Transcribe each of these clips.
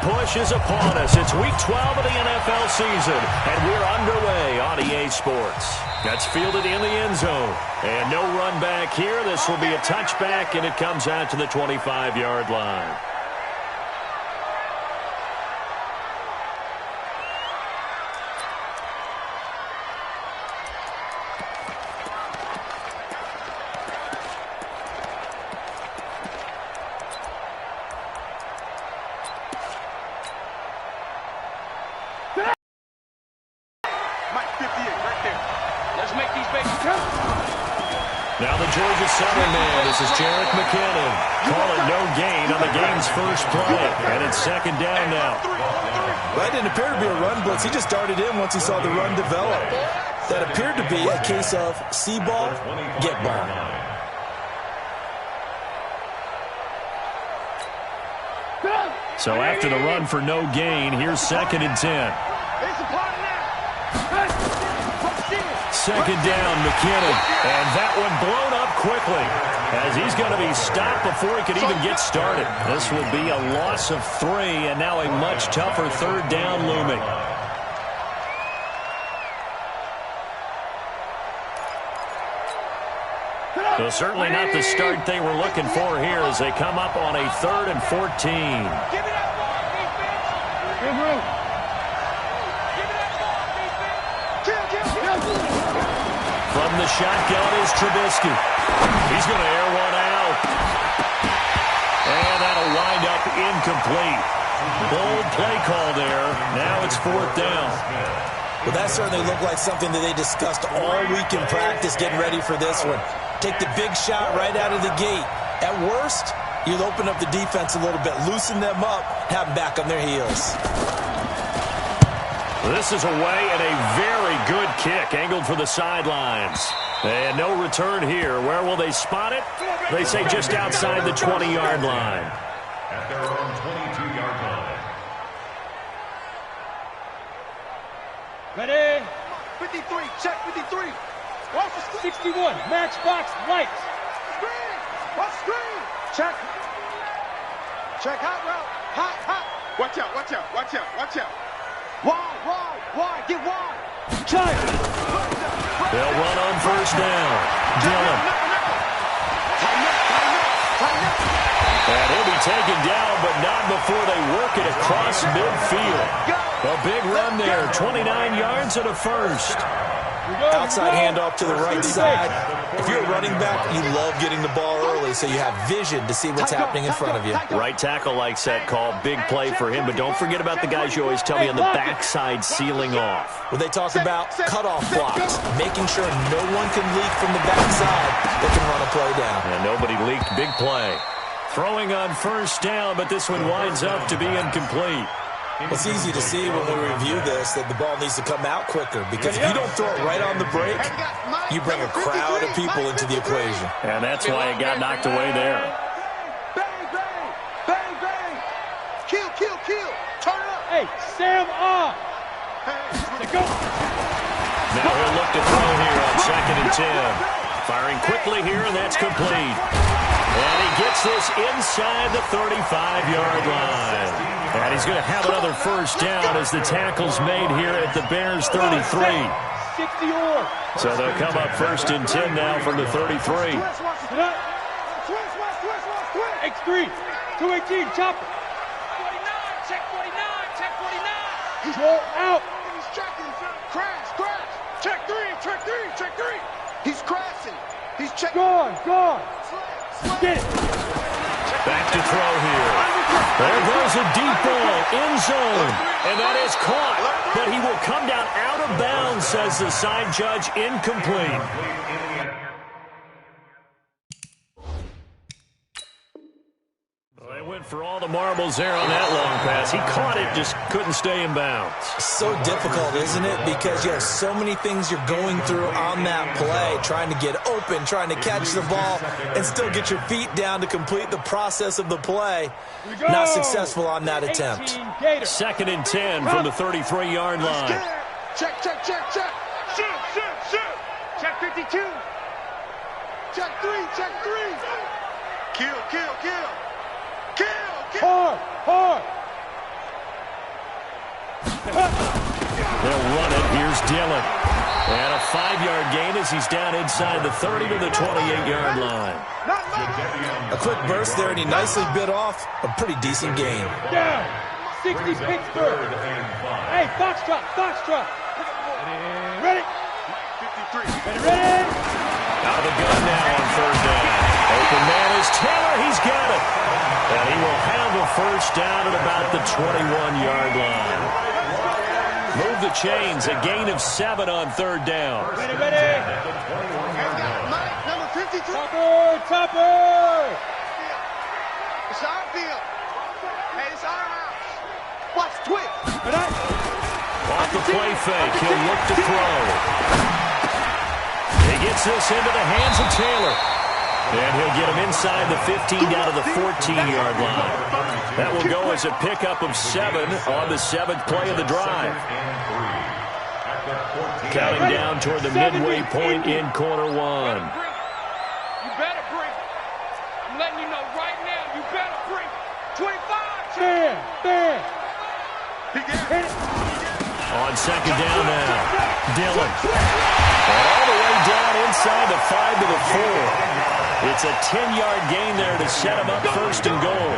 push is upon us. It's Week 12 of the NFL season, and we're underway on EA Sports. That's fielded in the end zone. And no run back here. This will be a touchback, and it comes out to the 25-yard line. Now the Georgia center man, this is Jerick McKinnon. Call it no gain on the game's first play. And it's second down now. That didn't appear to be a run blitz. He just darted in once he saw the run develop. That appeared to be a case of see ball, get ball. So after the run for no gain, here's second and 10. Second down, McKinnon. And that one blown up quickly as he's going to be stopped before he could even get started. This will be a loss of 3, and now a much tougher third down looming. So certainly not the start they were looking for here as they come up on a 3rd and 14. From the shotgun is Trubisky. He's going to air one out. And that'll wind up incomplete. Bold play call there. Now it's 4th down. Well, that certainly looked like something that they discussed all week in practice getting ready for this one. Take the big shot right out of the gate. At worst, you'll open up the defense a little bit, loosen them up, have them back on their heels. This is away and a very good kick angled for the sidelines. And no return here. Where will they spot it? They say just outside the 20-yard line. At their own 22-yard line. Ready? 53, check 53. 61, matchbox lights. Screen, what screen? Check. Check hot route, hot. Watch out, watch out, watch out, watch out. Wide, get wide. Check. They'll run on first down. Dillon. And he'll be taken down, but not before they work it across midfield. A big run there, 29 yards and a first. Outside handoff to the right side. If you're a running back, you love getting the ball early so you have vision to see what's happening in front of you. Right tackle likes that call. Big play for him, but don't forget about the guys you always tell me on the backside sealing off. When they talk about cutoff blocks, making sure no one can leak from the backside that can run a play down. And nobody leaked. Big play. Throwing on first down, but this one winds up to be incomplete. It's easy to see when we review this that the ball needs to come out quicker because if you don't throw it right on the break, you bring a crowd of people into the equation. And that's why it got knocked away there. Bang. Kill. Turn it up. Hey, Sam on. Go. Now he'll look to throw here on 2nd and 10. Firing quickly here, and that's complete. And he gets this inside the 35-yard line. And he's going to have another first down as the tackle's made here at the Bears' 33. So they'll come up 1st and 10 now from the 33. X3, 218, chop. 49, check 49. He's rolled out. He's checking, crash. Check three. He's crashing. He's checking. Gone. Get it. Back to throw here. There goes a deep ball, end zone. And that is caught. But he will come down out of bounds, says the side judge, incomplete. They went for all the marbles there on that long pass. He caught it, just couldn't stay in bounds. So difficult, isn't it? Because you have so many things you're going through on that play, trying to get open, trying to catch the ball, and still get your feet down to complete the process of the play. Not successful on that attempt. 2nd and 10 from the 33-yard line. Check. Shoot. Check 52. Check 3. Kill. Hard. They'll run it. Here's Dillon. And a 5-yard gain as he's down inside the 30 to the 28-yard line. A quick burst there, and he nicely bit off a pretty decent gain. Down. 60 Pittsburgh. Hey, Foxtrot, Foxtrot. Ready? 53. Ready? Out of the gun now on third down. Open man is Taylor. He's got it. And he will have a first down at about the 21-yard line. Move the chains. A gain of 7 on third down. Ready, ready. Number 53. Topper, Topper. It's our field. Hey, it's our house. Watch, twitch. Off the play fake. He'll look to throw. He gets this into the hands of Taylor. And he'll get him inside the 15 down to the 14-yard line. That will go as a pickup of 7 on the 7th play of the drive. Counting down toward the midway point in quarter 1. You better bring it. I'm letting you know right now, you better bring it. 25. Bam, bam. On second down now, Dillon. And all the way down inside the 5 to the 4. It's a 10-yard gain there to set him up first and goal.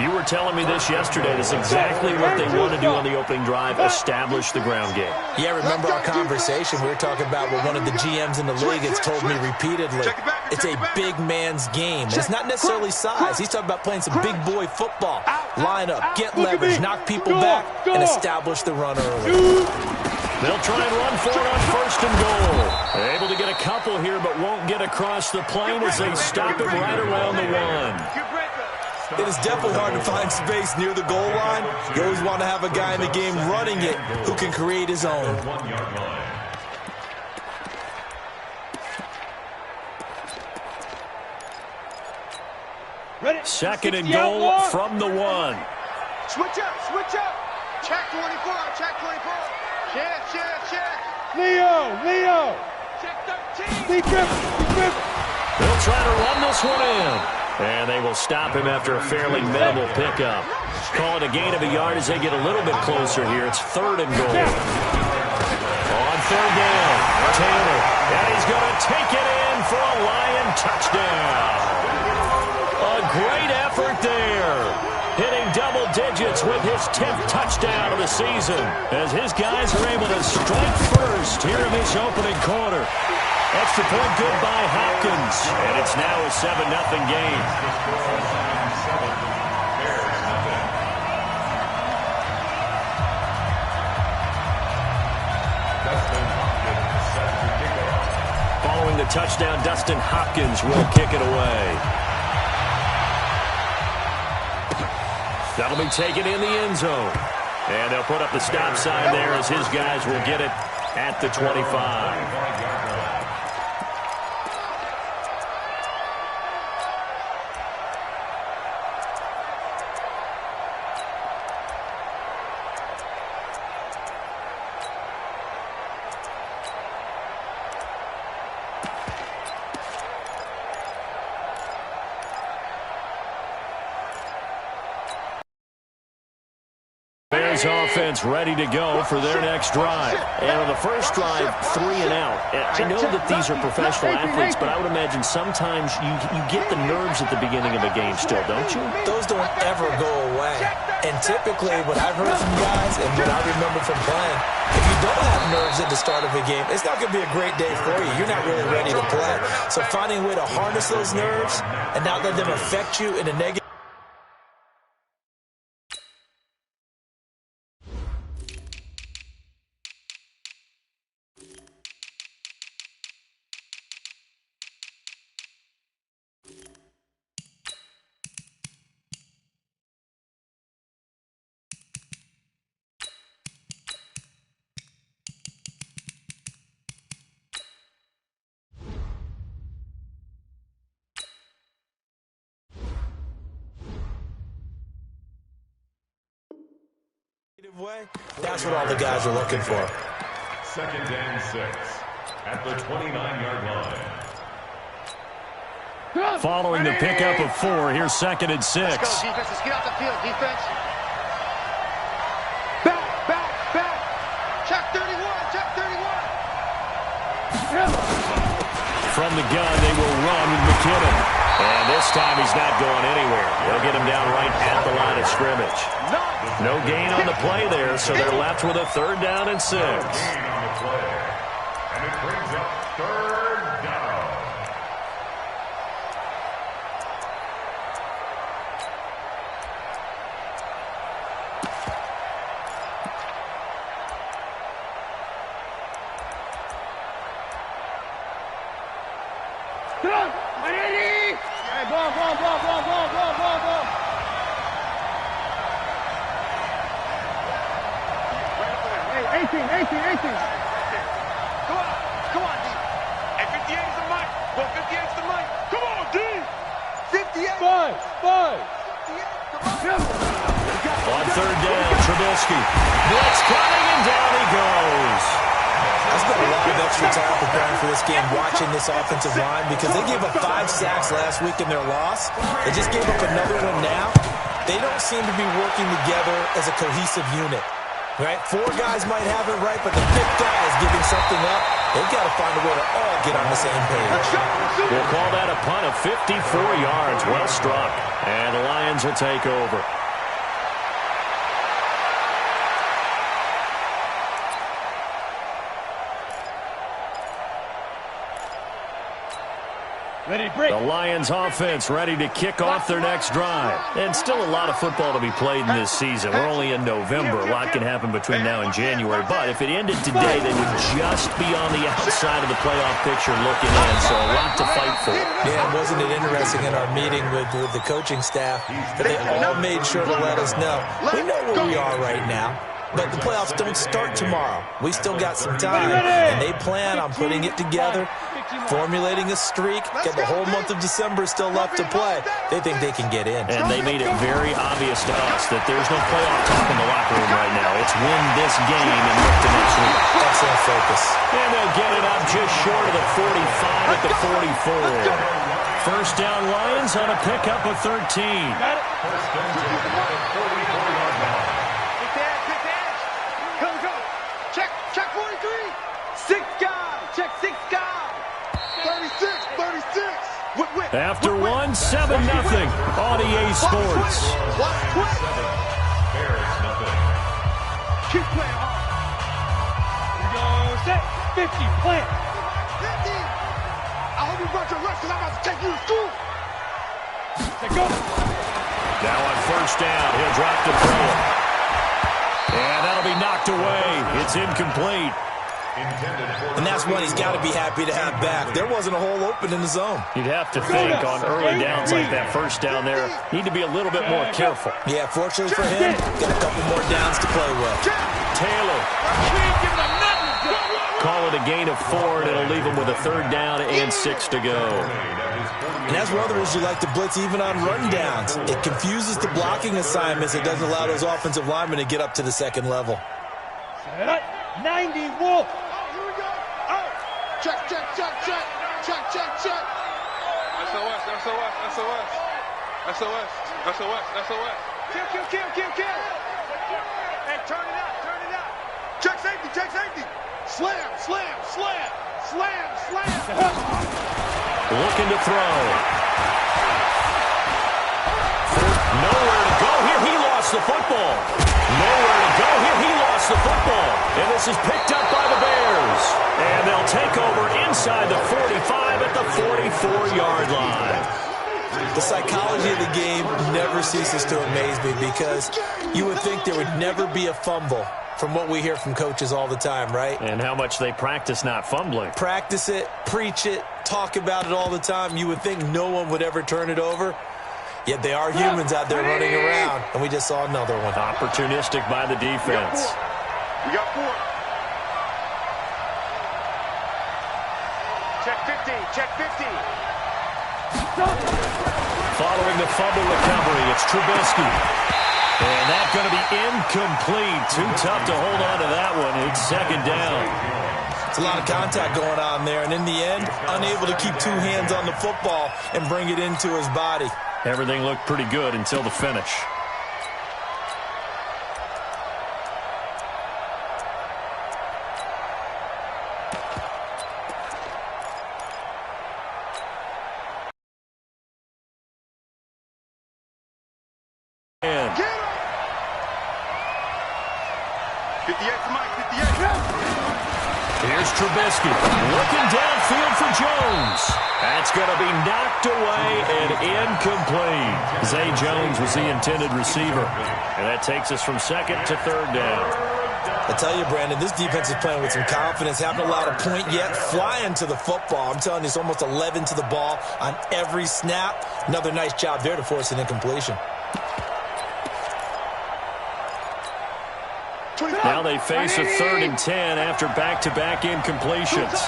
You were telling me this yesterday. That's exactly what they want to do on the opening drive, establish the ground game. Yeah, remember our conversation? We were talking about what one of the GMs in the league has told me repeatedly. It's a big man's game. It's not necessarily size. He's talking about playing some big boy football. Line up, get leverage, knock people back, and establish the run early. They'll try and run for it on first and goal. Able to get a couple here, but won't get across the plane as they stop it right around the 1. It is definitely hard to find space near the goal line. You always want to have a guy in the game running it who can create his own. Second and goal from the 1. Switch up. Check 24, check 24. Check. Leo. Check 13. They'll try to run this one in. And they will stop him after a fairly minimal pickup. Call it a gain of a yard as they get a little bit closer here. It's third and goal. On third down, Taylor. And he's going to take it in for a Lion touchdown. A great effort there. Hitting double digits with his 10th touchdown of the season. As his guys are able to strike first here in this opening quarter. Extra point good by Hopkins. And it's now a 7-0 game. Following the touchdown, Dustin Hopkins will kick it away. That'll be taken in the end zone. And they'll put up the stop sign there as his guys will get it at the 25. Offense ready to go for their next drive. And on the first drive, 3 and out. And I know that these are professional athletes, but I would imagine sometimes you get the nerves at the beginning of a game still, don't you? Those don't ever go away. And typically, what I've heard from guys and what I remember from playing, if you don't have nerves at the start of a game, it's not going to be a great day for you. You're not really ready to play. So finding a way to harness those nerves and not let them affect you in a negative. Way, that's what all the guys are looking for. Second and 6 at the 29-yard line. Following the pickup of 4, here's second and 6. Let's go, defense. Let's get off the field, defense. Back. the gun. They will run with McKinnon. And this time he's not going anywhere. They'll get him down right at the line of scrimmage. No gain on the play there, so they're left with a 3rd down and 6. Gain on the play. And it brings up 3rd down. Come on, ready? Hey, ball. Hey, 18. Come on, D. Hey, 58 is the mic. Well, 58 is the mic. Come on, D. 58. 5. 58. Come on. On 3rd down, Trubisky. Blitz coming, and down he goes. I spent a lot of extra time preparing for this game, watching this offensive line, because they gave up 5 sacks last week in their loss. They just gave up another one now. They don't seem to be working together as a cohesive unit. Right? 4 guys might have it right, but the 5th guy is giving something up. They've got to find a way to all get on the same page. We'll call that a punt of 54 yards. Well struck. And the Lions will take over. The Lions offense ready to kick off their next drive. And still a lot of football to be played in this season. We're only in November. A lot can happen between now and January. But if it ended today, they would just be on the outside of the playoff picture looking in. So a lot to fight for. Yeah, wasn't it interesting in our meeting with the coaching staff that they all made sure to let us know. We know where we are right now. But the playoffs don't start tomorrow. We still got some time, and they plan on putting it together, formulating a streak, got the whole month of December still left to play. They think they can get in. And they made it very obvious to us that there's no playoff talk in the locker room right now. It's win this game and look to next week. Excellent focus. And they'll get it up just short of the 45 at the 44. First down Lions on a pickup of 13. First and 10 at the 44-yard line. Check 43. 6 guys. Check 6 guys. 36. After 1, 7-0 on EA Sports. Bears nothing. Keep playing hard. Here we go. Set. 50. Plant. 50. I hope you brought your rest because I'm about to take you to school. Let's go. Now on first down, he'll drop to throw it. And that'll be knocked away. It's incomplete. And that's one he's got to be happy to have back. There wasn't a hole open in the zone. You'd have to think on early downs like that first down there, need to be a little bit more careful. Yeah, fortunately for him, got a couple more downs to play with. Taylor. Call it a gain of 4, and it'll leave him with a 3rd down and 6 to go. And that's one of the rules you like to blitz even on run downs. It confuses the blocking assignments. It doesn't allow those offensive linemen to get up to the second level. 90 Wolf. Here we go. Oh. Check. SOS. Kill. Hey, turn it out. Check safety. Slam. Looking to throw. Nowhere to go here. He lost the football. And this is picked up by the Bears. And they'll take over inside the 45 at the 44-yard line. The psychology of the game never ceases to amaze me because you would think there would never be a fumble from what we hear from coaches all the time, right? And how much they practice not fumbling. Practice it, preach it, talk about it all the time. You would think no one would ever turn it over. Yet they are humans out there running around, and we just saw another one. Opportunistic by the defense. We got 4. Check 50. Following the fumble recovery, it's Trubisky. And that's going to be incomplete. Too tough to hold on to that one. It's 2nd down. It's a lot of contact going on there, and in the end, unable to keep 2 hands on the football and bring it into his body. Everything looked pretty good until the finish. Here's Trubisky looking downfield for Jones. That's going to be knocked away and incomplete. Zay Jones was the intended receiver. And that takes us from second to third down. I tell you, Brandon, this defense is playing with some confidence. Haven't allowed a point yet. Flying to the football. I'm telling you, it's almost 11 to the ball on every snap. Another nice job there to force an incompletion. Now they face a 3rd and 10 after back-to-back incompletions.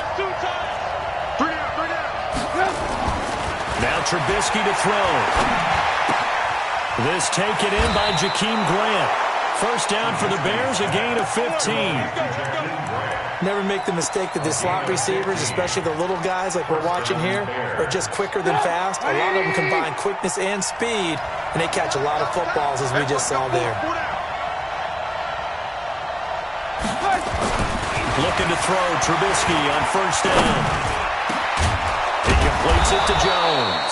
Now Trubisky to throw. This taken in by Jakeem Grant. First down for the Bears, a gain of 15. Never make the mistake that the slot receivers, especially the little guys like we're watching here, are just quicker than fast. A lot of them combine quickness and speed, and they catch a lot of footballs, as we just saw there. Looking to throw, Trubisky on first down. He completes it to Jones.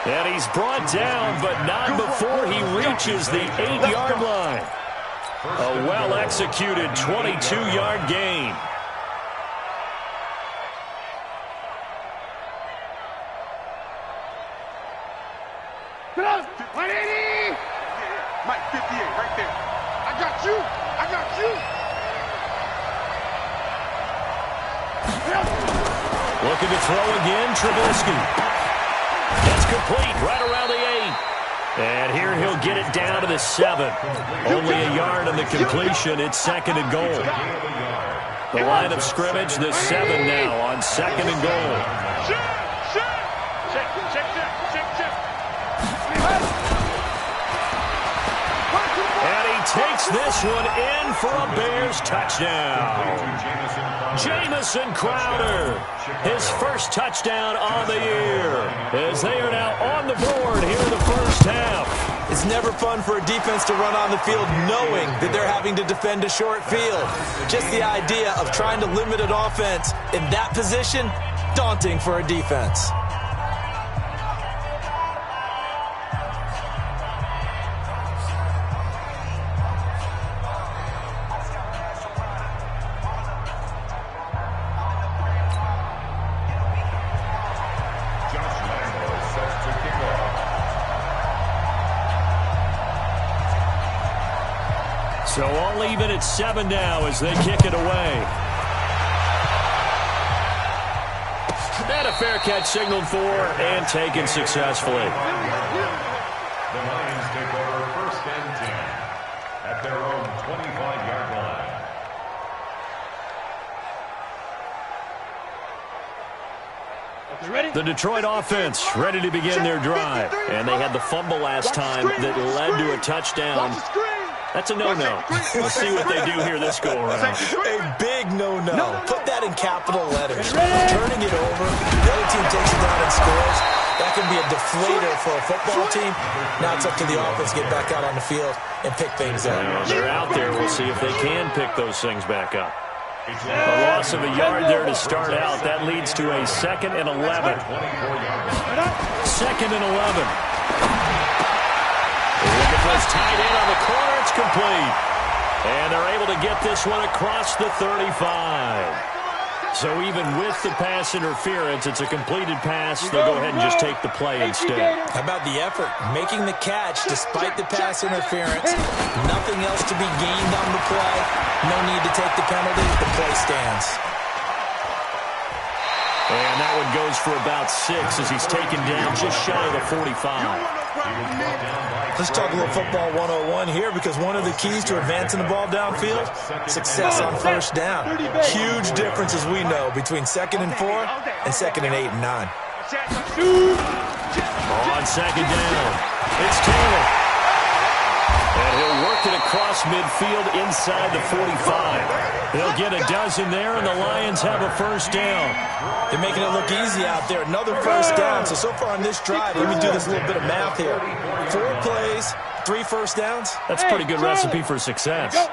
And he's brought down, but not before he reaches the 8-yard line. A well-executed 22-yard gain. Mike, 58, right there. I got you. I got you. Looking to throw again, Trubisky. That's complete right around the 8. And here he'll get it down to the 7. Only a yard on the completion. It's 2nd and goal. The line of scrimmage, the 7 now on 2nd and goal. And he takes this one in for a Bears touchdown. Jamison Crowder, his first touchdown on the year, as they are now on the board here in the first half. It's never fun for a defense to run on the field knowing that they're having to defend a short field. Just the idea of trying to limit an offense in that position, daunting for a defense. So all even at 7 now as they kick it away. And a fair catch signaled for and taken successfully. The Lions take over 1st and 10 at their own 25-yard line. Ready? The Detroit offense ready to begin their drive. And they had the fumble last time that led to a touchdown. That's a no-no. We'll see what they do here this go-around. A big no-no. Put that in capital letters. Turning it over, the other team takes it down and scores. That can be a deflator for a football team. Now it's up to the offense to get back out on the field and pick things up. They're out there. We'll see if they can pick those things back up. A loss of a yard there to start out. That leads to a 2nd and 11. 2nd and 11. It's tied in on the corner. It's complete. And they're able to get this one across the 35. So even with the pass interference, it's a completed pass. They'll go ahead and just take the play instead. How about the effort? Making the catch despite the pass interference. Nothing else to be gained on the play. No need to take the penalty. The play stands. And that one goes for about 6 as he's taken down just shy of the 45. Let's talk a little football 101 here, because one of the keys to advancing the ball downfield, success on first down. Huge difference, as we know, between 2nd and 4 and 2nd and 8 and 9. On 2nd down, it's Taylor. And he'll work it across midfield inside the 45. They'll get a dozen there, and the Lions have a first down. They're making it look easy out there. Another first down. So far on this drive, let me do this little bit of math here. 4 plays, 3 first downs. That's a pretty good recipe for success. On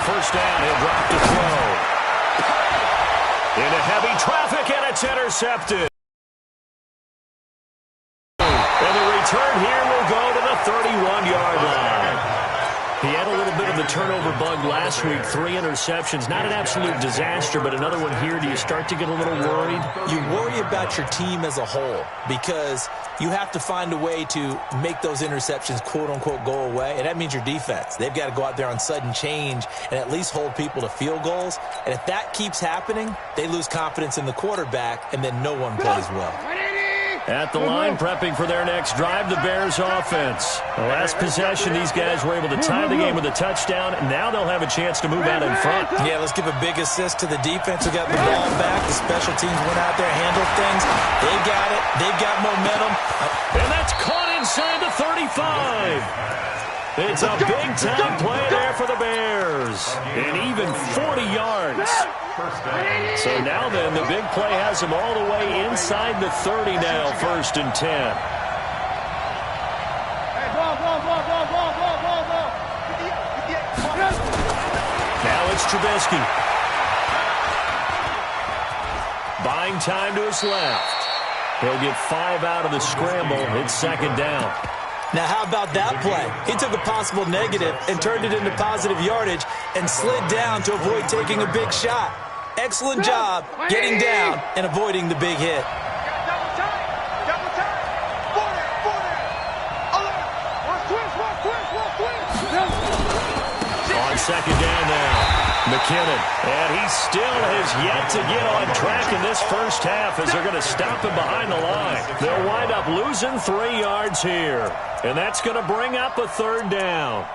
first down, he'll drop to throw. Into heavy traffic, and it's intercepted. And the return here will go to the 31-yard line. He had a little bit of the turnover bug last week, 3 interceptions. Not an absolute disaster, but another one here. Do you start to get a little worried? You worry about your team as a whole because you have to find a way to make those interceptions, quote-unquote, go away, and that means your defense. They've got to go out there on sudden change and at least hold people to field goals, and if that keeps happening, they lose confidence in the quarterback, and then no one plays well. At the line, prepping for their next drive, the Bears offense. The last possession, these guys were able to tie the game with a touchdown, and now they'll have a chance to move out in front. Yeah, let's give a big assist to the defense who got the ball back. The special teams went out there, handled things. They got it. They've got momentum. And that's caught inside the 35. It's a big-time play there for the Bears. And even 40 yards. So now then, the big play has them all the way inside the 30 now, 1st and 10. Now it's Trubisky. Buying time to his left. He'll get 5 out of the scramble. It's 2nd down. Now, how about that play? He took a possible negative and turned it into positive yardage and slid down to avoid taking a big shot. Excellent job getting down and avoiding the big hit. On 2nd down now. McKinnon, and he still has yet to get on track in this first half as they're going to stop him behind the line. They'll wind up losing 3 yards here, and that's going to bring up a 3rd down.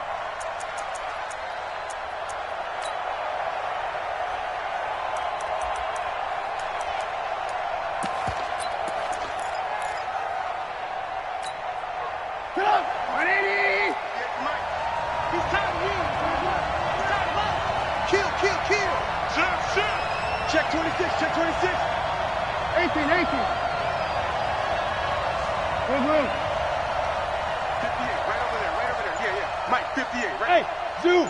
Check 26, check 26. 18. Good room. 58, right over there. Yeah. Mike, 58, right? Hey, Zoo.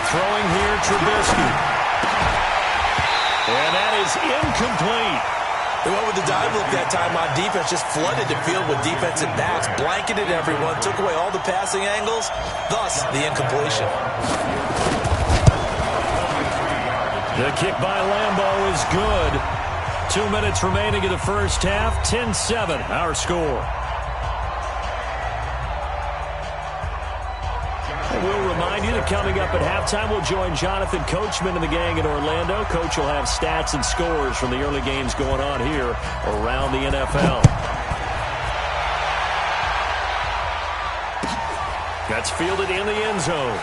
Throwing here, Trubisky. And that is incomplete. They went with the dive look that time on defense, just flooded the field with defensive backs, blanketed everyone, took away all the passing angles, thus the incompletion. The kick by Lambeau is good. 2 minutes remaining in the first half, 10-7, our score. And we'll remind you that coming up at halftime, we'll join Jonathan Coachman and the gang in Orlando. Coach will have stats and scores from the early games going on here around the NFL. That's fielded in the end zone.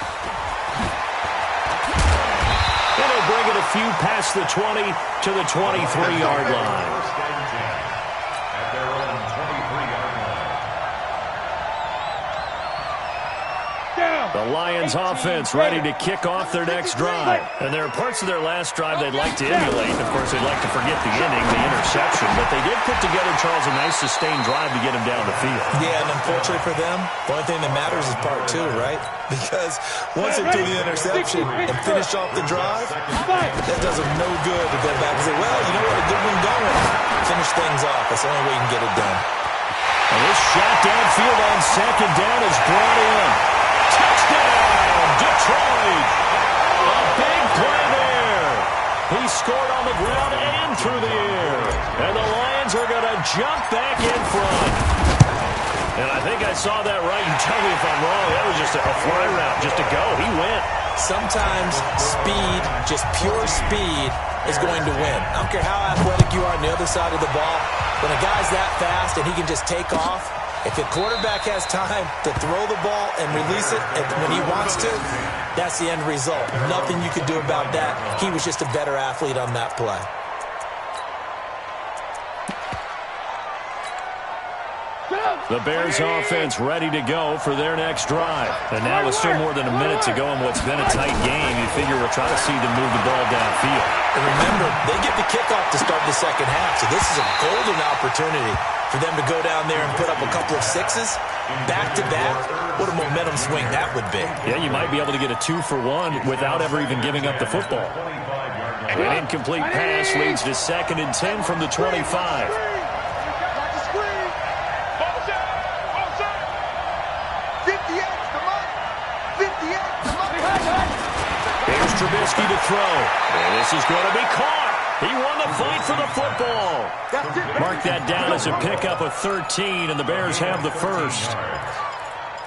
And they'll bring it a few past the 20 to the 23-yard line. At their own 23-yard line. The Lions offense ready to kick off their next drive. And there are parts of their last drive they'd like to emulate. Of course, they'd like to forget the inning, the interception. But they did put together, Charles, a nice sustained drive to get him down the field. Yeah, and unfortunately for them, the only thing that matters is part 2, right? Because once they threw the interception and finished off the drive, that does them no good to go back and say, well, you know what, a good one going. Finish things off. That's the only way you can get it done. And this shot downfield on 2nd down is brought in. Touchdown, Detroit! A big play there. He scored on the ground and through the air. And the Lions are going to jump back in front. And I think I saw that right. You tell me if I'm wrong. That was just a fly route, just to go. He went. Sometimes speed, just pure speed, is going to win. I don't care how athletic you are on the other side of the ball. When a guy's that fast and he can just take off, if the quarterback has time to throw the ball and release it when he wants to, that's the end result. Nothing you can do about that. He was just a better athlete on that play. The Bears offense ready to go for their next drive. And now with still more than a minute to go in what's been a tight game, you figure we'll try to see them move the ball downfield. And remember, they get the kickoff to start the second half, so this is a golden opportunity for them to go down there and put up a couple of sixes back-to-back. What a momentum swing that would be. Yeah, you might be able to get a 2-for-1 without ever even giving up the football. An incomplete pass leads to 2nd and 10 from the 25. Trubisky to throw. And this is going to be caught. He won the fight for the football. Mark that down as a pickup of 13, and the Bears have the first.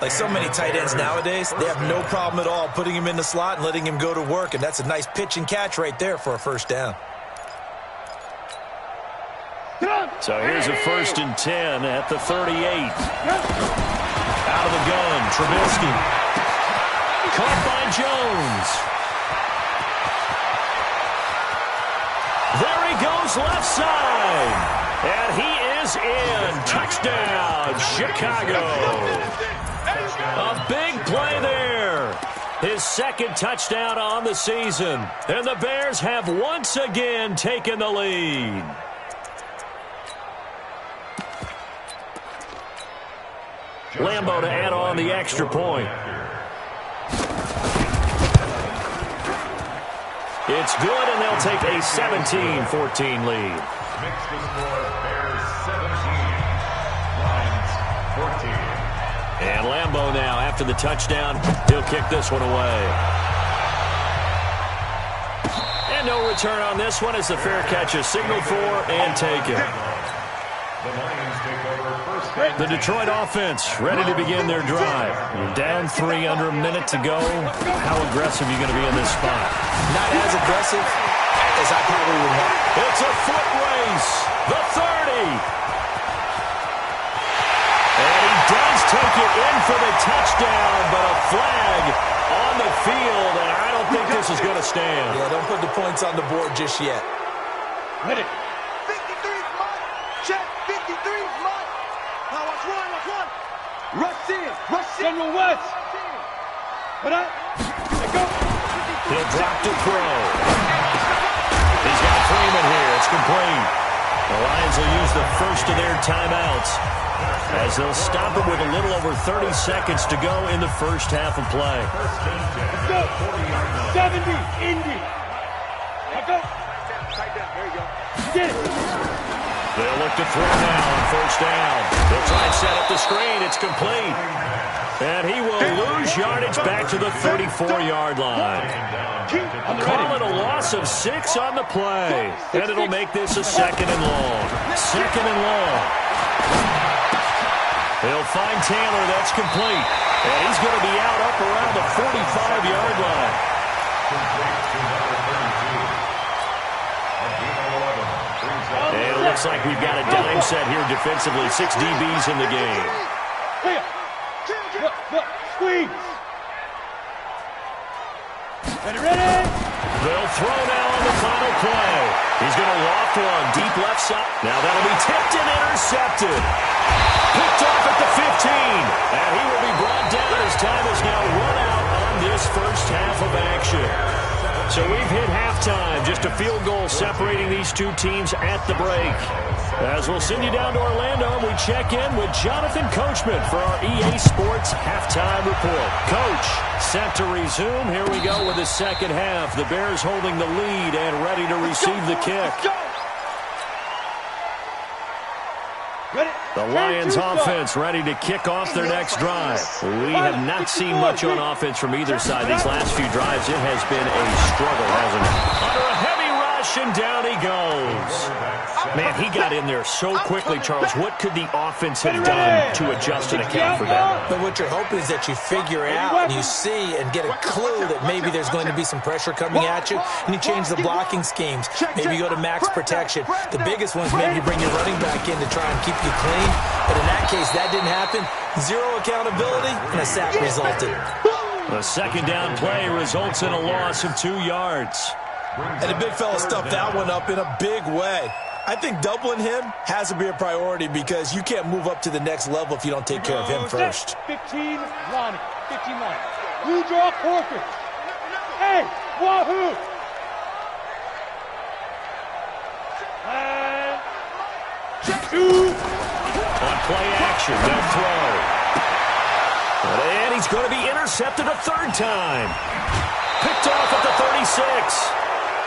Like so many tight ends nowadays, they have no problem at all putting him in the slot and letting him go to work, and that's a nice pitch and catch right there for a first down. So here's a 1st and 10 at the 38. Out of the gun, Trubisky. Caught by Jones. There he goes left side. And he is in. Touchdown, Chicago. A big play there. His 2nd touchdown on the season. And the Bears have once again taken the lead. Lambo to add on the extra point. It's good, and they'll take a 17-14 lead. Makes the score Bears 17, Lions 14. And Lambo now, after the touchdown, he'll kick this one away. And no return on this one as the fair catch is signaled for and taken. The Lions take over first. The Detroit offense ready to begin their drive. You're down 3 under a minute to go. How aggressive are you going to be in this spot? Not as aggressive as I probably would want. It's a foot race. The 30. And he does take it in for the touchdown, but a flag on the field, and I don't think this is going to stand. Yeah, don't put the points on the board just yet. Hit it. 53's mine. Check. 53's mine. Now watch one. Rush in. General West. Put up. Let go. He'll drop to throw. He's got Freeman here. It's complete. The Lions will use the first of their timeouts as they'll stop it with a little over 30 seconds to go in the first half of play. Let's go. 70. Indy. Let go. Tight down. There you go. Get it. They'll look to throw now on 1st down. They'll try and set up the screen. It's complete. And he will lose yardage back to the 34-yard line. Call it a loss of 6 on the play. And it'll make this a 2nd and long. 2nd and long. They'll find Taylor. That's complete. And he's going to be out up around the 45-yard line. And it looks like we've got a dime set here defensively. 6 DBs in the game. Look, squeeze. Ready? They'll throw now on the final play. He's going to loft one deep left side. Now that'll be tipped and intercepted. Picked off at the 15. And he will be brought down as time is now run out on this first half of action. So we've hit halftime. Just a field goal separating these two teams at the break. As we'll send you down to Orlando, we check in with Jonathan Coachman for our EA Sports Halftime Report. Coach, set to resume. Here we go with the second half. The Bears holding the lead and ready to receive the kick. The Lions offense ready to kick off their next drive. We have not seen much on offense from either side these last few drives. It has been a struggle, hasn't it? Under a heavy rush, and down he goes. Man, he got in there so quickly, Charles. What could the offense have done to adjust and account for that? But what you're hoping is that you figure out and you see and get a clue that maybe there's going to be some pressure coming at you, and you change the blocking schemes. Maybe you go to max protection. The biggest ones, maybe you bring your running back in to try and keep you clean. But in that case, that didn't happen. Zero accountability, and a sack resulted. The second down play results in a loss of 2 yards. And the big fella stuffed that one up in a big way. I think doubling him has to be a priority because you can't move up to the next level if you don't take care of him first. 15 Lonnie. 15 Lonnie. Blue draw Corcoran. Hey, wahoo! Two. On play action, they'll throw. And he's going to be intercepted a third time. Picked off at the 36.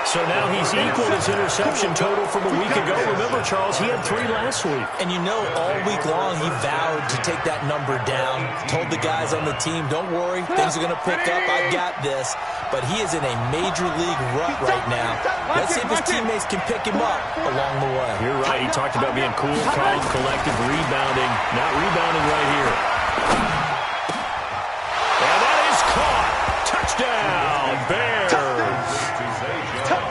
So now he's equaled his interception total from a week ago. Remember, Charles, he had 3 last week. And you know all week long he vowed to take that number down. Told the guys on the team, don't worry, things are going to pick up. I got this. But he is in a major league rut right now. Let's see if his teammates can pick him up along the way. You're right. He talked about being cool, calm, collected, rebounding. Not rebounding right here. And that is caught. Touchdown, Bears.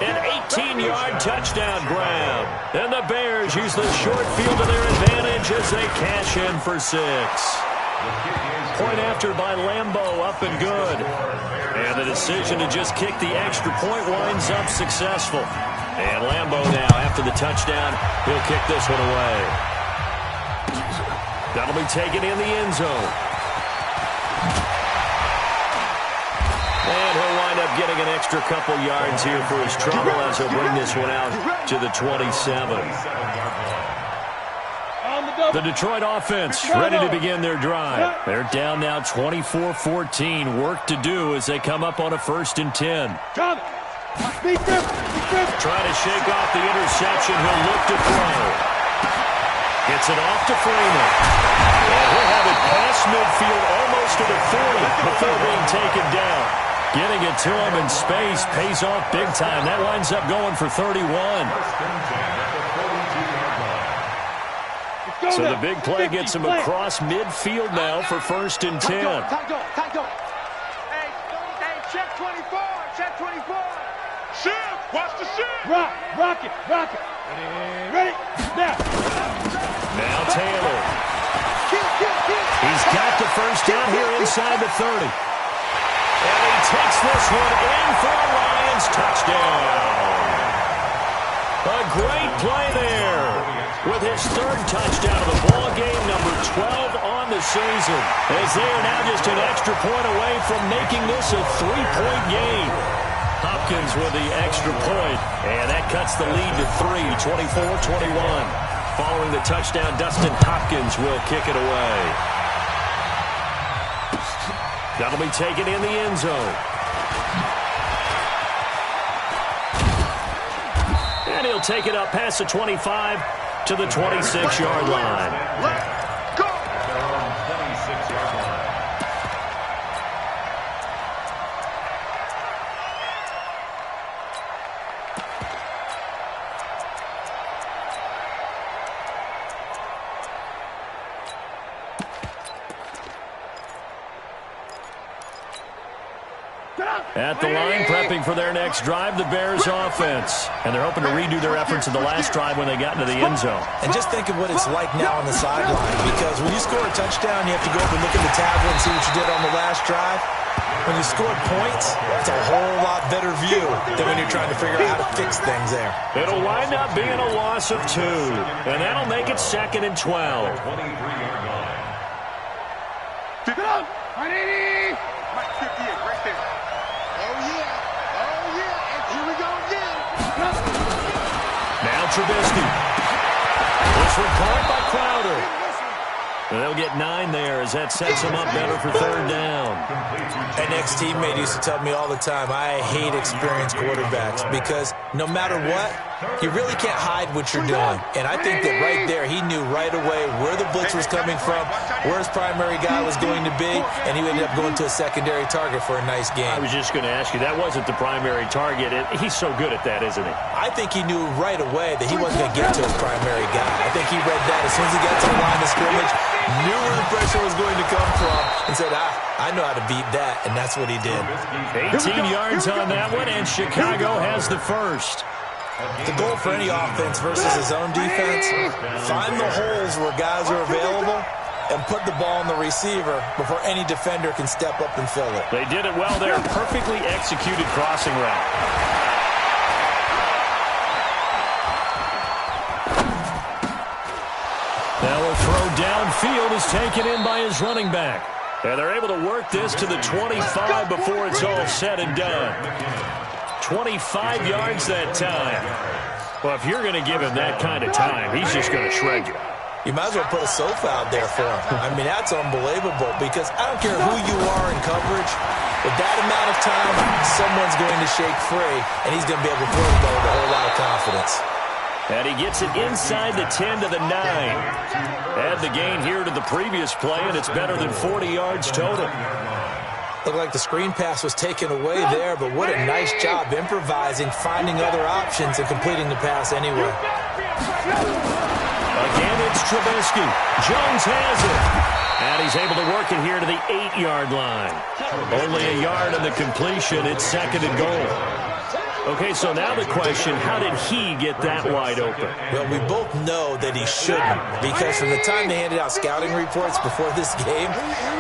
An 18-yard touchdown grab. And the Bears use the short field to their advantage as they cash in for 6. Point after by Lambeau, up and good. And the decision to just kick the extra point winds up successful. And Lambeau now, after the touchdown, he'll kick this one away. That'll be taken in the end zone. And he'll wind up getting an extra couple yards here for his trouble as he'll bring this one out to the 27. The Detroit offense ready to begin their drive. They're down now 24-14. Work to do as they come up on a 1st and 10. Trying to shake off the interception. He'll look to throw. Gets it off to Freeman. And he'll have it past midfield almost to the 40 before being taken down. Getting it to him in space pays off big time. That winds up going for 31. So the big play gets him across midfield now for 1st and 10. Hey, check 24, check 24. Shift, watch the shift. Rock it. Ready, now. Now Taylor. He's got the first down here inside the 30. And he takes this one in for a Lions touchdown. A great play there. With his 3rd touchdown of the ball game, number 12 on the season, as they are now just an extra point away from making this a 3-point game. Hopkins with the extra point, and that cuts the lead to 3, 24-21. Following the touchdown, Dustin Hopkins will kick it away. That'll be taken in the end zone. And he'll take it up past the 25 to the 26-yard line. Let's go. At their own 26-yard line. At the line, prepping for their next drive, the Bears offense. And they're hoping to redo their efforts in the last drive when they got into the end zone. And just think of what it's like now on the sideline, because when you score a touchdown, you have to go up and look at the tablet and see what you did on the last drive. When you score points, it's a whole lot better view than when you're trying to figure out how to fix things there. It'll wind up being a loss of 2, and that'll make it 2nd and 12. 23-yard line. Pick it up. 180. Mike 58 right there. Now Trubisky. This one caught by Crowder. And they'll get 9 there as that sets them up better for 3rd down. An ex-teammate used to tell me all the time, I hate experienced quarterbacks because no matter what, you really can't hide what you're doing. And I think that right there, he knew right away where the blitz was coming from, where his primary guy was going to be, and he ended up going to a secondary target for a nice game. I was just going to ask you, that wasn't the primary target. He's so good at that, isn't he? I think he knew right away that he wasn't going to get to his primary guy. I think he read that as soon as he got to the line of scrimmage, knew where the pressure was going to come from, and said, I know how to beat that, and that's what he did. 18 yards on that one, and Chicago has the first. The goal for any offense versus his own defense, find the holes where guys are available and put the ball on the receiver before any defender can step up and fill it. They did it well there. Perfectly executed crossing route. Now a throw downfield is taken in by his running back. And they're able to work this to the 25 before it's all said and done. 25 yards that time. Well, if you're going to give him that kind of time, he's just going to shred you. You might as well put a sofa out there for him. I mean, that's unbelievable because I don't care who you are in coverage. With that amount of time, someone's going to shake free, and he's going to be able to throw the ball with a whole lot of confidence. And he gets it inside the 10 to the 9. Add the gain here to the previous play, and it's better than 40 yards total. Looked like the screen pass was taken away there, but what a nice job improvising, finding other options, and completing the pass anyway. Again, it's Trubisky. Jones has it. And he's able to work it here to the 8-yard line. Only a yard on the completion. It's 2nd and goal. Okay, so now the question, how did he get that wide open? Well, we both know that he shouldn't, because from the time they handed out scouting reports before this game,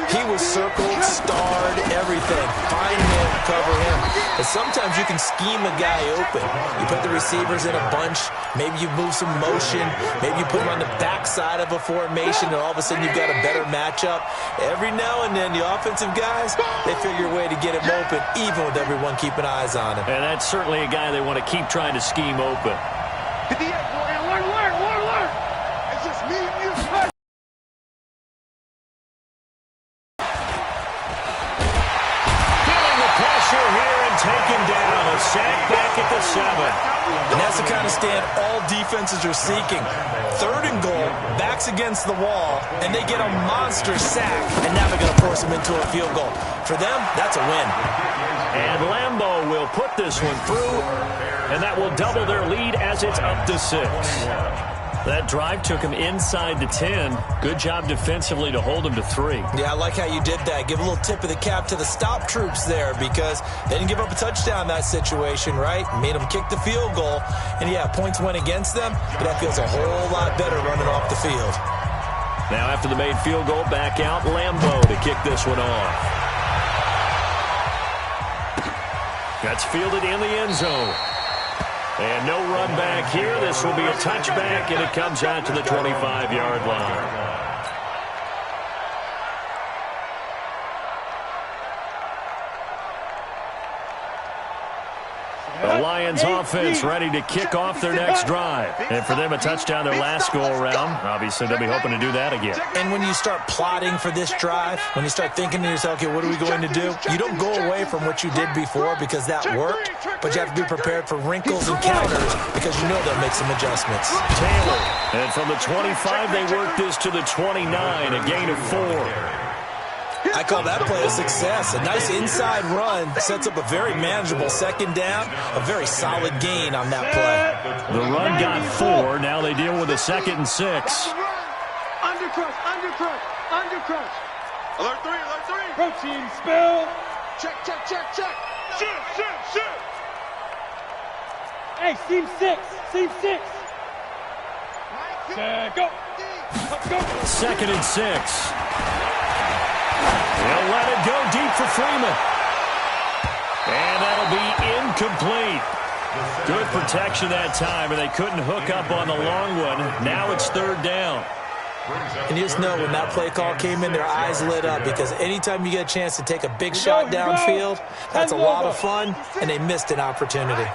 he was circled, starred, everything. Find him, cover him. But sometimes you can scheme a guy open. You put the receivers in a bunch, maybe you move some motion, maybe you put him on the backside of a formation, and all of a sudden you've got a better matchup. Every now and then, the offensive guys, they figure a way to get him open, even with everyone keeping eyes on him. And that's certainly a guy they want to keep trying to scheme open. Learn. It's just me and you. Feeling the pressure here and taken down. A sack back at the 7. And that's the kind of stand all defenses are seeking. 3rd and goal, backs against the wall, and they get a monster sack, and now they're going to force them into a field goal. For them, that's a win. And Lambeau will put this one through, and that will double their lead as it's up to 6. That drive took him inside the 10. Good job defensively to hold him to 3. Yeah, I like how you did that. Give a little tip of the cap to the stop troops there, because they didn't give up a touchdown in that situation, right? Made them kick the field goal. And, yeah, points went against them, but that feels a whole lot better running off the field. Now after the made field goal, back out Lambeau to kick this one off. That's fielded in the end zone. And no run back here. This will be a touchback, and it comes out to the 25-yard line. The Lions offense ready to kick off their next drive. And for them, a touchdown their last go-around. Obviously, they'll be hoping to do that again. And when you start plotting for this drive, when you start thinking to yourself, okay, what are we going to do? You don't go away from what you did before because that worked, but you have to be prepared for wrinkles and counters because you know they'll make some adjustments. Taylor. And from the 25, they work this to the 29, a gain of 4. I call that play a success. A nice inside run sets up a very manageable 2nd down, a very solid gain on that play. The run got 4. Now they deal with a 2nd and 6. Undercrush. Alert 3. Protein spill. Check. Shoot. Hey, seam 6. Go. 2nd and 6. He'll let it go deep for Freeman. And that'll be incomplete. Good protection that time, and they couldn't hook up on the long one. Now it's 3rd down. And you just know when that play call came in, their eyes lit up because anytime you get a chance to take a big shot downfield, that's a lot of fun, and they missed an opportunity.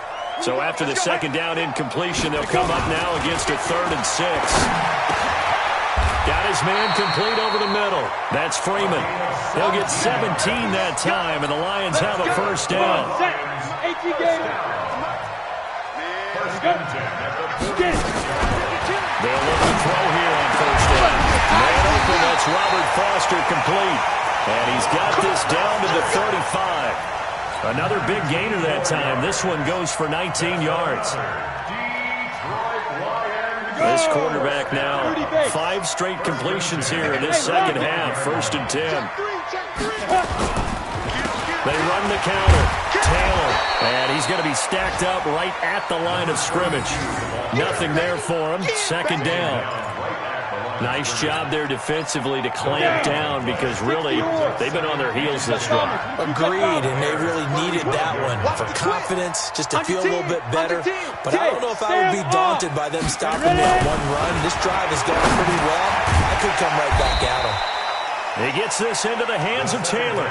So after the 2nd down incompletion, they'll come up now against a 3rd and 6. Got his man complete over the middle. That's Freeman. He'll get 17 that time, and the Lions have a 1st down. They'll look to throw here on 1st down. Man open, that's Robert Foster complete. And he's got this down to the 35. Another big gainer that time. This one goes for 19 yards. This quarterback now, 5 straight completions here in this 2nd half, 1st and 10. They run the counter. Taylor, and he's going to be stacked up right at the line of scrimmage. Nothing there for him. 2nd down. Nice job there defensively to clamp down because really they've been on their heels this run. Agreed, and they really needed that one for confidence, just to feel a little bit better. But I don't know if I would be daunted by them stopping that one run. This drive has gone pretty well. I could come right back at them. He gets this into the hands of Taylor.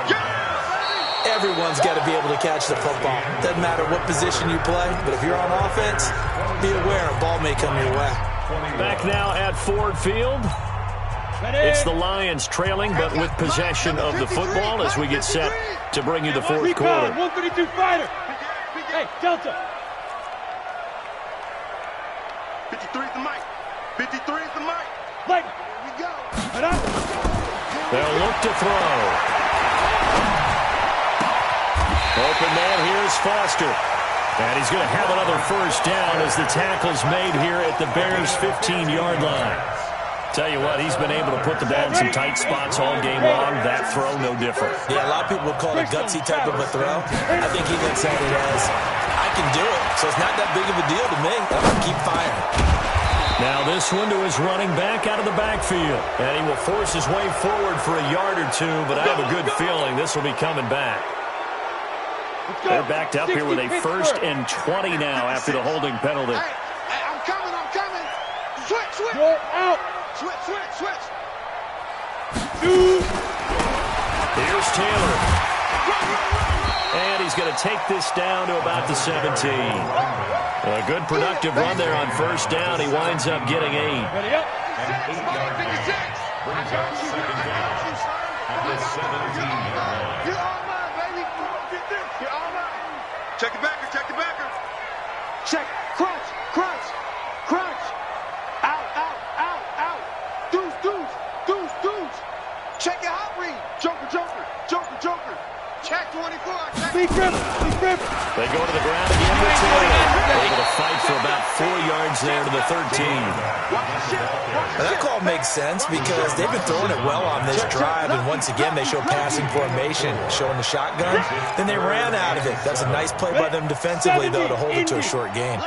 Everyone's got to be able to catch the football. Doesn't matter what position you play, but if you're on offense, be aware a ball may come your way. Back now at Ford Field. It's the Lions trailing, but with possession of the football as we get set to bring you the 4th quarter. 132 fighter. Hey, Delta. 53 is the mic. 53 is the mic. Like, Here we go. and up. They'll look to throw. Open man here is Foster. And he's going to have another first down as the tackle's made here at the Bears' 15-yard line. Tell you what, he's been able to put the ball in some tight spots all game long. That throw, no different. Yeah, a lot of people would call it a gutsy type of a throw. I think he looks at it as, I can do it, so it's not that big of a deal to me. I'm going to keep firing. Now this one to his running back out of the backfield. And he will force his way forward for a yard or two, but I have a good feeling this will be coming back. They're backed up here with a 1st and 20 now after the holding penalty. Hey, I'm coming, I'm coming. Switch. You're out. Switch. Here's Taylor. And he's going to take this down to about the 17. A good productive run there on first down. He winds up getting 8. Ready up. And 8 yards brings up second down at the 17-yard line. You're all mine, baby. You're all mine. Check the backer. Check. Crunch. Out. Deuce. Check your hot read. Joker. Check 24. Big rip. They go to the ground again with Taylor. Able to fight for about 4 yards there to the 13. Now, that call makes sense because they've been throwing it well on this drive, and once again they show passing formation, showing the shotgun. Then they ran out of it. That's a nice play by them defensively, though, to hold it to a short game.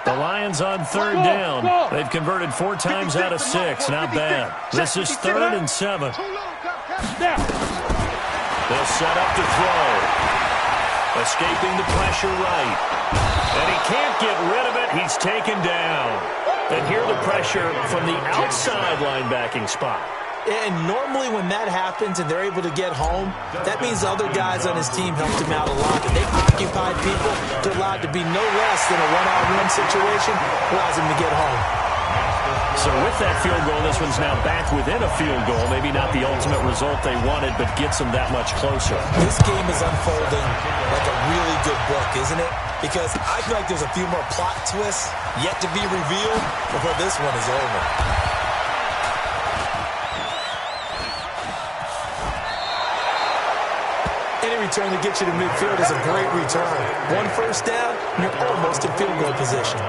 The Lions on 3rd down. They've converted 4 times out of 6. Not bad. This is 3rd and 7. They'll set up to throw. Escaping the pressure right. And he can't get rid of it. He's taken down. And here the pressure from the outside linebacking spot. And normally when that happens and they're able to get home, that means other guys on his team helped him out a lot. And they've occupied people. They're allowed to be no less than a one-on-one situation. Allows him to get home. So with that field goal, this one's now back within a field goal. Maybe not the ultimate result they wanted, but gets them that much closer. This game is unfolding like a really good book, isn't it? Because I feel like there's a few more plot twists yet to be revealed before this one is over. Any return to get you to midfield is a great return. 1 first down, and you're almost in field goal position.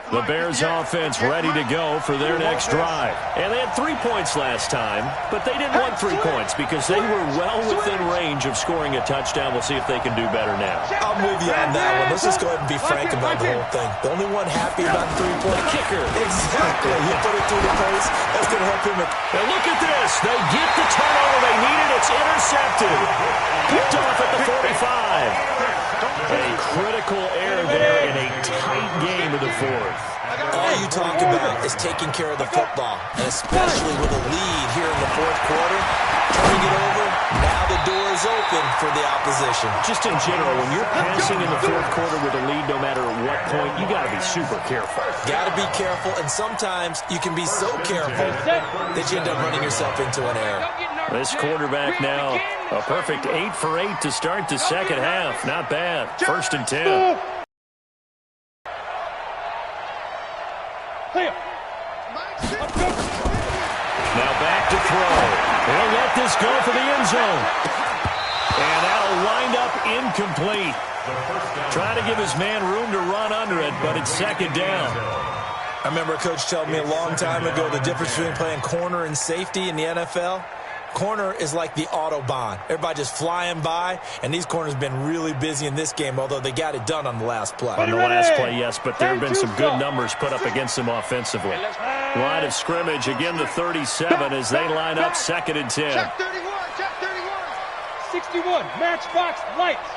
The Bears offense ready to go for their next drive. And they had 3 points last time, but they didn't want 3 points because they were well within range of scoring a touchdown. We'll see if they can do better now. I'm with you on that one. Let's just go ahead and be frank about the whole thing. The only one happy about the 3-point kicker. Exactly. He put it through the post. That's going to help him. And look at this. They get the turnover they needed. It's intercepted. Picked off at the 45. A critical error there in a tight game of the 4th. All you talk about is taking care of the football, and especially with a lead here in the 4th quarter. Turning it over, now the door is open for the opposition. Just in general, when you're passing in the 4th quarter with a lead, no matter at what point, you got to be super careful. Got to be careful, and sometimes you can be so careful that you end up running yourself into an error. This quarterback now, a perfect 8 for 8 to start the second half. Not bad. 1st and 10. Now back to throw. He'll let this go for the end zone. And that'll wind up incomplete. Trying to give his man room to run under it, but it's 2nd down. I remember a coach telling me a long time ago the difference between playing corner and safety in the NFL. Corner is like the Autobahn. Everybody just flying by, and these corners have been really busy in this game, although they got it done on the last play. On the last play, yes, but there have been some good numbers put up against them offensively. Line of scrimmage, again the 37 as they line up 2nd and 10. Check 31. 61, matchbox lights.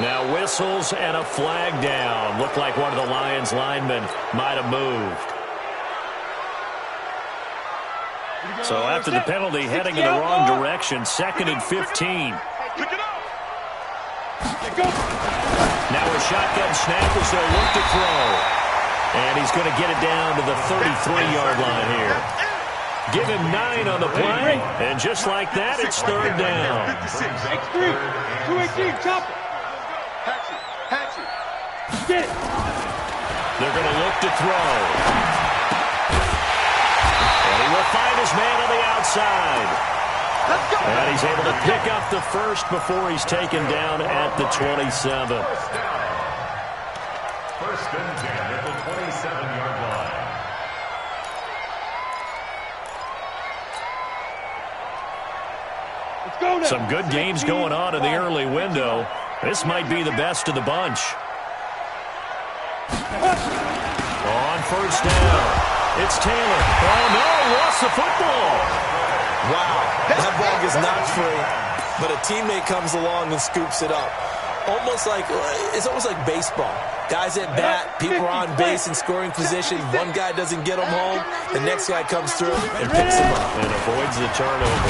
Now whistles and a flag down. Looked like one of the Lions linemen might have moved. So after the penalty, heading in the wrong direction, 2nd and 15. Now a shotgun snap as they'll look to throw. And he's going to get it down to the 33-yard line here. Give him 9 on the play, and just like that, it's third down. X3, 218, chop it. Hatch it. Get it. They're going to look to throw. And he will find his man on the outside. Let's go. And he's able to pick up the first before he's taken down at the 27. First and 10 at the 27-yard line. Let's go now. Some good games going on in the early window. This might be the best of the bunch. On first down, it's Taylor. Oh, no, lost the football. Wow, that ball is not free, but a teammate comes along and scoops it up. It's almost like baseball. Guys at bat, people are on base in scoring position. One guy doesn't get them home. The next guy comes through and picks them up. And avoids the turnover.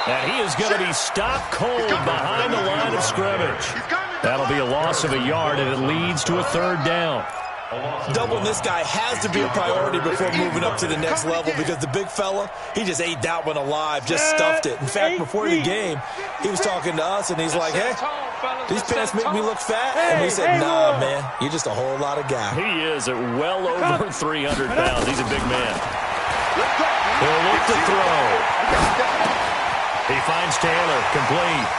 And he is going to be stopped cold behind the line of scrimmage. That'll be a loss of a yard, and it leads to a third down. Doubling this guy has to be a priority before moving up to the next level because the big fella, he just ate that one alive, just stuffed it. In fact, before the game, he was talking to us, and he's like, hey, these pants make me look fat? And we said, nah, man, you're just a whole lot of guy. He is at well over 300 pounds. He's a big man. He'll look to throw. He finds Taylor, complete.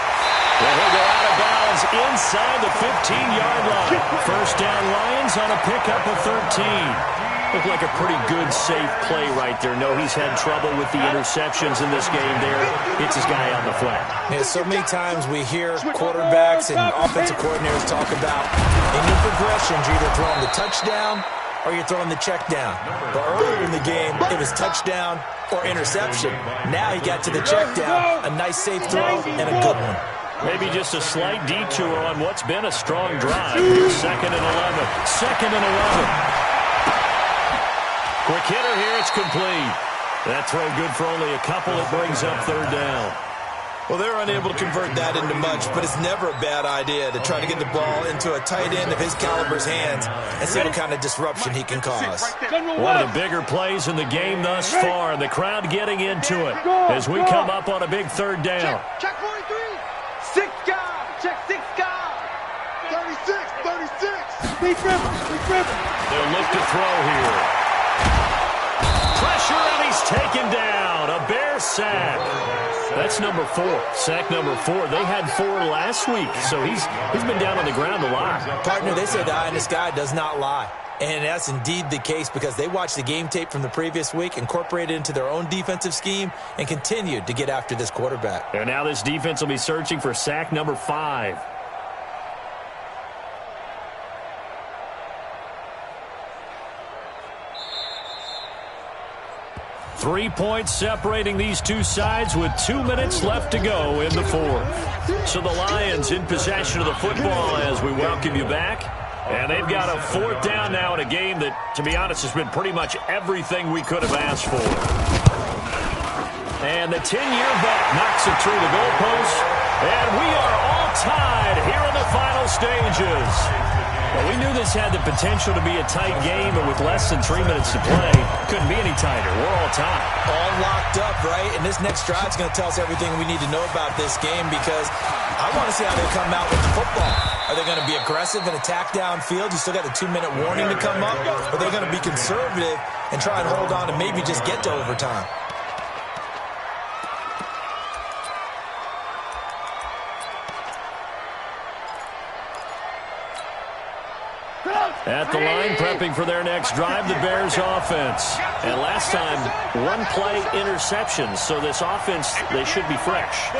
Well, he'll go out of bounds inside the 15-yard line. First down Lions on a pickup of 13. Looked like a pretty good, safe play right there. No, he's had trouble with the interceptions in this game there. Hits his guy on the flat. Yeah, so many times we hear quarterbacks and offensive coordinators talk about in your progressions, you're either throwing the touchdown or you're throwing the check down. But earlier in the game, it was touchdown or interception. Now he got to the check down, a nice safe throw, and a good one. Maybe just a slight detour on what's been a strong drive. Here's 2nd and 11. 2nd and 11. Quick hitter here, it's complete. That throw good for only a couple. It brings up third down. Well, they're unable to convert that into much, but it's never a bad idea to try to get the ball into a tight end of his caliber's hands and see what kind of disruption he can cause. One of the bigger plays in the game thus far, and the crowd getting into it as we come up on a big third down. Check 43. 6 guys. Check 6 guys. 36. Deep river. They'll look to throw here. Pressure, and he's taken down. A Bear sack. That's number 4. Sack number 4. They had 4 last week, so he's been down on the ground a lot. Partner, they say the eye in the sky does not lie. And that's indeed the case because they watched the game tape from the previous week, incorporated it into their own defensive scheme, and continued to get after this quarterback. And now this defense will be searching for sack number 5. Three points separating these two sides with 2 minutes left to go in the fourth. So the Lions in possession of the football as we welcome you back. And they've got a 4th down now in a game that, to be honest, has been pretty much everything we could have asked for. And the 10-year vet knocks it through the goalpost. And we are all tied here in the final stages. Well, we knew this had the potential to be a tight game, but with less than 3 minutes to play, couldn't be any tighter. We're all tied. All locked up, right? And this next drive is going to tell us everything we need to know about this game because I want to see how they come out with the football. Are they going to be aggressive and attack downfield? You still got a 2-minute warning to come up? Or are they going to be conservative and try and hold on and maybe just get to overtime? At the line, prepping for their next drive, the Bears offense. And last time, 1-play interceptions. So this offense, they should be fresh.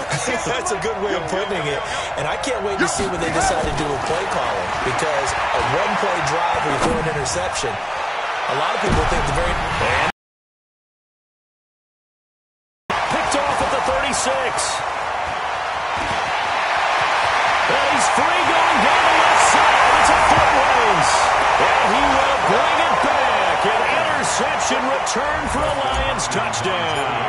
That's a good way of putting it. And I can't wait to see what they decide to do with play calling. Because a 1-play drive where you throw an interception, a lot of people think the very... Picked off at the 36. And he's free going down the left side. It's a foot race. And he will bring it back. An interception return for a Lions touchdown.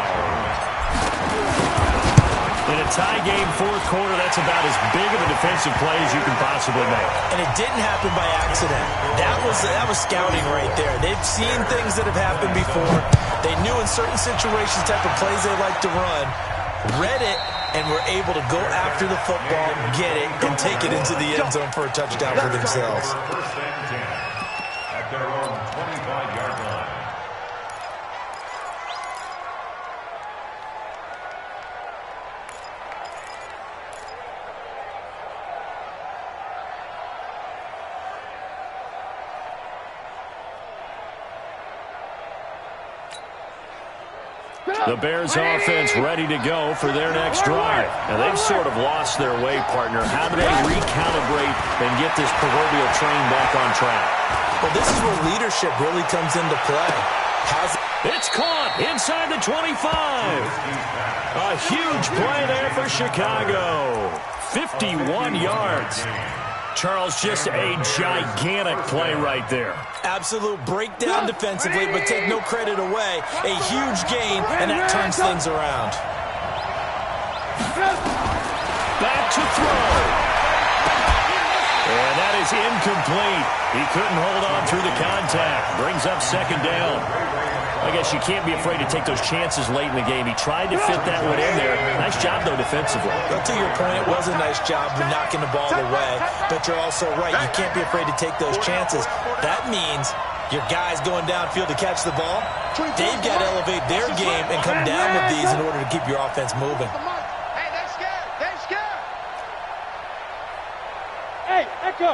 In a tie game fourth quarter, that's about as big of a defensive play as you can possibly make. And it didn't happen by accident. That was scouting right there. They've seen things that have happened before. They knew in certain situations type of plays they like to run, read it, and were able to go after the football, get it, and take it into the end zone for a touchdown for themselves. First and 10 at their own 25-yard line. The Bears offense ready to go for their next drive. And they've sort of lost their way, partner. How do they recalibrate and get this proverbial train back on track? Well, this is where leadership really comes into play. It's caught inside the 25. A huge play there for Chicago. 51 yards. Charles, just a gigantic play right there. Absolute breakdown defensively, but take no credit away. A huge gain, and that turns things around. Back to throw. And that is incomplete. He couldn't hold on through the contact. Brings up second down. I guess you can't be afraid to take those chances late in the game. He tried to fit that one in there. Nice job, though, defensively. Well, to your point, it was a nice job of knocking the ball away. But you're also right. You can't be afraid to take those chances. That means your guys going downfield to catch the ball, they've got to elevate their game and come down with these in order to keep your offense moving. Hey, they're scared. They're scared. Hey, Echo.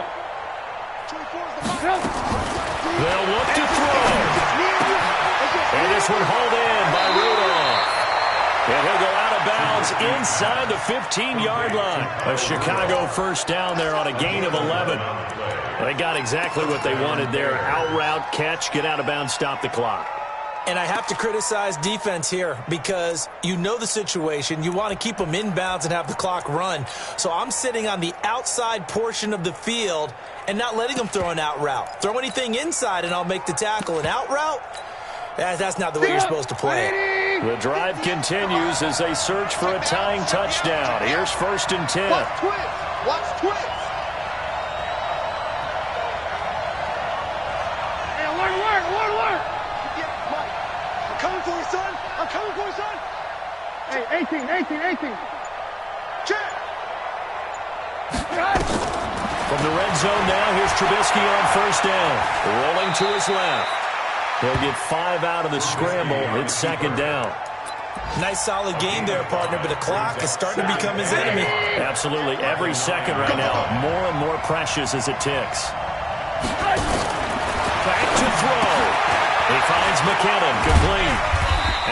They'll look to throw. And this one hauled in by Rudolph. And he'll go out of bounds inside the 15-yard line. A Chicago first down there on a gain of 11. They got exactly what they wanted there. Out route, catch, get out of bounds, stop the clock. And I have to criticize defense here because you know the situation. You want to keep them inbounds and have the clock run. So I'm sitting on the outside portion of the field and not letting them throw an out route. Throw anything inside and I'll make the tackle. An out route? That's not the way you're supposed to play it. The drive continues as they search for a tying touchdown. Here's first and 10. Watch twist. Watch twist. Hey, alert. Yeah, Mike. I'm coming for you, son. I'm coming for you, son. Hey, 18. Check. From the red zone now, here's Trubisky on first down. Rolling to his left. He'll get 5 out of the scramble. It's second down. Nice solid game there, partner, but the clock is starting to become his enemy. Absolutely. Every second right now, more and more precious as it ticks. Back to throw. He finds McKinnon, complete.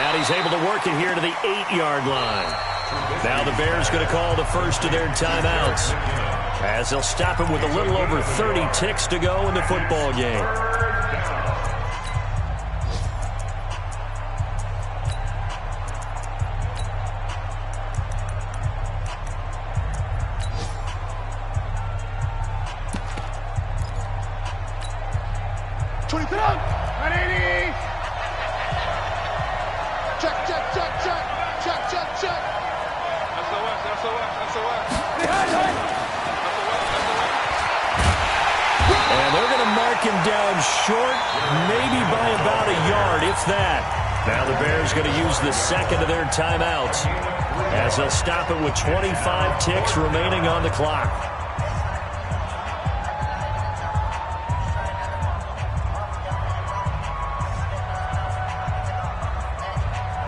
And he's able to work it here to the 8-yard line. Now the Bears going to call the first of their timeouts, as they'll stop him with a little over 30 ticks to go in the football game. Going to use the second of their timeouts as they'll stop it with 25 ticks remaining on the clock.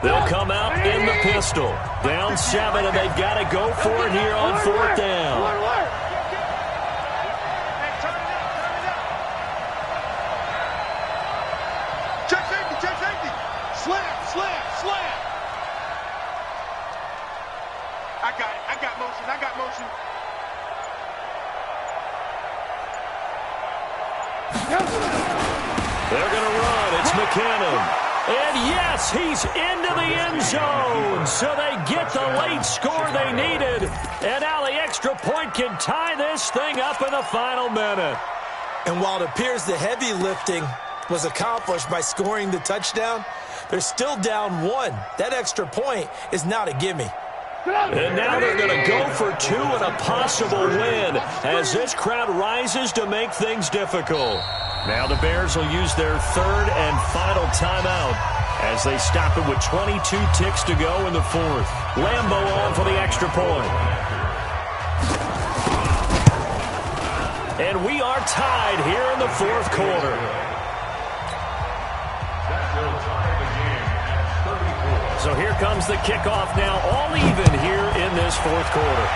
They'll come out in the pistol. Down 7, and they've got to go for it here on fourth down. I got motion. They're going to run. It's McKinnon. And yes, he's into the end zone. So they get the late score they needed. And now the extra point can tie this thing up in the final minute. And while it appears the heavy lifting was accomplished by scoring the touchdown, they're still down 1. That extra point is not a gimme. And now they're going to go for two and a possible win as this crowd rises to make things difficult. Now the Bears will use their third and final timeout as they stop it with 22 ticks to go in the fourth. Lambo on for the extra point. And we are tied here in the fourth quarter. So here comes the kickoff now, all even here in this fourth quarter.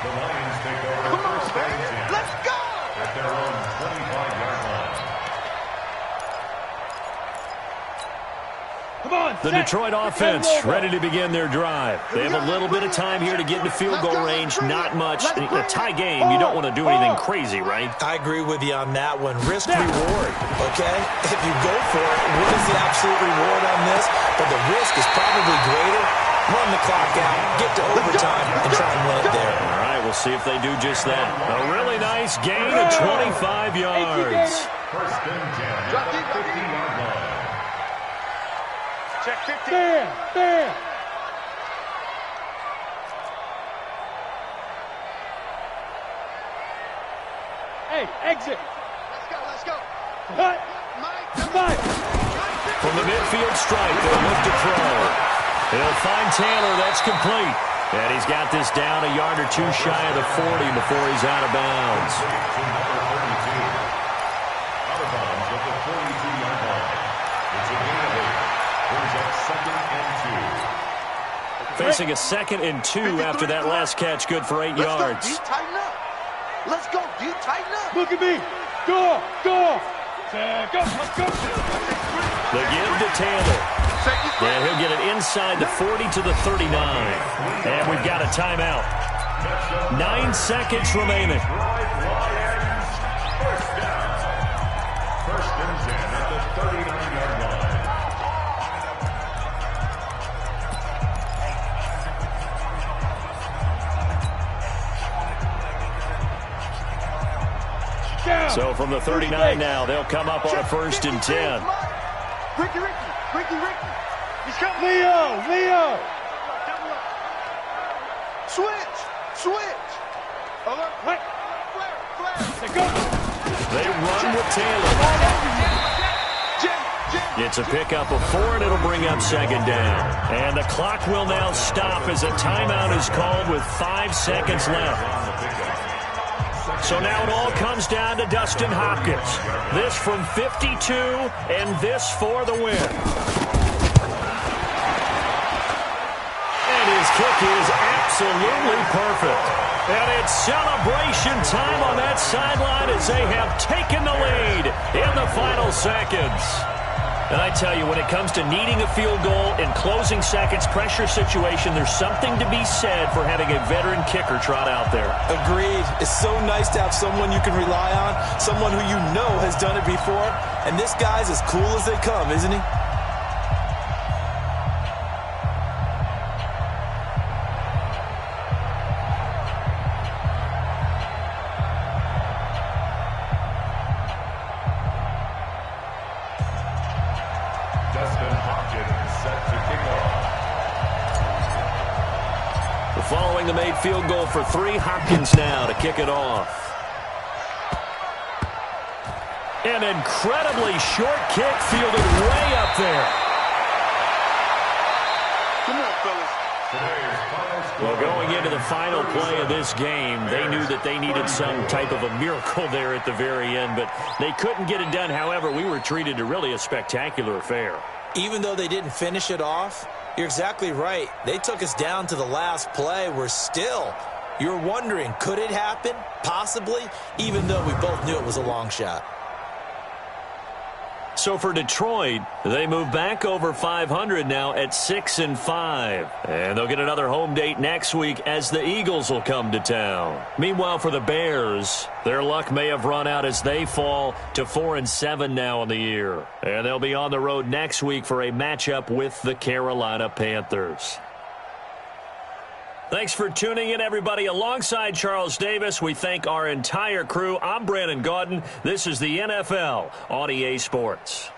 The Lions take over first and 10. Let's go! At their own 25-yard line. Come on, The Detroit offense ready to begin their drive. They have a little bit of time here to get into field goal range, not much. In a tie game, you don't want to do anything crazy, right? I agree with you on that one. Risk reward, okay? If you go for it, what is the absolute reward on this? But the risk is probably greater. Run the clock out, get to overtime, and try and win it there. All right, we'll see if they do just that. A really nice gain of 25 yards. First and 10 at the 15-yard line. Check 15. Bam! Hey, exit. Let's go. Cut. Mike. From the midfield stripe, they'll look to throw. He'll find Taylor. That's complete. And he's got this down a yard or two shy of the 40 before he's out of bounds. To number 32. Out of bounds at the 42-yard line. It's a gain of 8. Brings up second and 2. Facing a second and 2 after that last catch, good for 8 yards. Let's go, D. Tighten up. Let's go, D. Tighten up. Look at me. Go. Go. Let's go. The give to Taylor. And he'll get it inside the 40 to the 39. And we've got a timeout. 9 seconds remaining. First down. First and 10 at the 39-yard line. So from the 39 now, they'll come up on a first and 10. Ricky. He's coming. Leo. Switch. Alert. Flare. Go. They run with Taylor. It's a pickup of 4, and it'll bring up second down. And the clock will now stop as a timeout is called with 5 seconds left. So now it all comes down to Dustin Hopkins. This from 52, and this for the win. And his kick is absolutely perfect. And it's celebration time on that sideline as they have taken the lead in the final seconds. And I tell you, when it comes to needing a field goal in closing seconds, pressure situation, there's something to be said for having a veteran kicker trot out there. Agreed. It's so nice to have someone you can rely on, someone who you know has done it before. And this guy's as cool as they come, isn't he? Following the made field goal for 3, Hopkins now to kick it off. An incredibly short kick fielded way up there. Come on, fellas. Well, going into the final play of this game, they knew that they needed some type of a miracle there at the very end, but they couldn't get it done. However, we were treated to really a spectacular affair. Even though they didn't finish it off, you're exactly right. They took us down to the last play. You're wondering, could it happen? Possibly, even though we both knew it was a long shot. So for Detroit, they move back over 500 now at 6-5. And they'll get another home date next week as the Eagles will come to town. Meanwhile, for the Bears, their luck may have run out as they fall to 4-7 now in the year. And they'll be on the road next week for a matchup with the Carolina Panthers. Thanks for tuning in, everybody. Alongside Charles Davis, we thank our entire crew. I'm Brandon Gaudin. This is the NFL on EA Sports.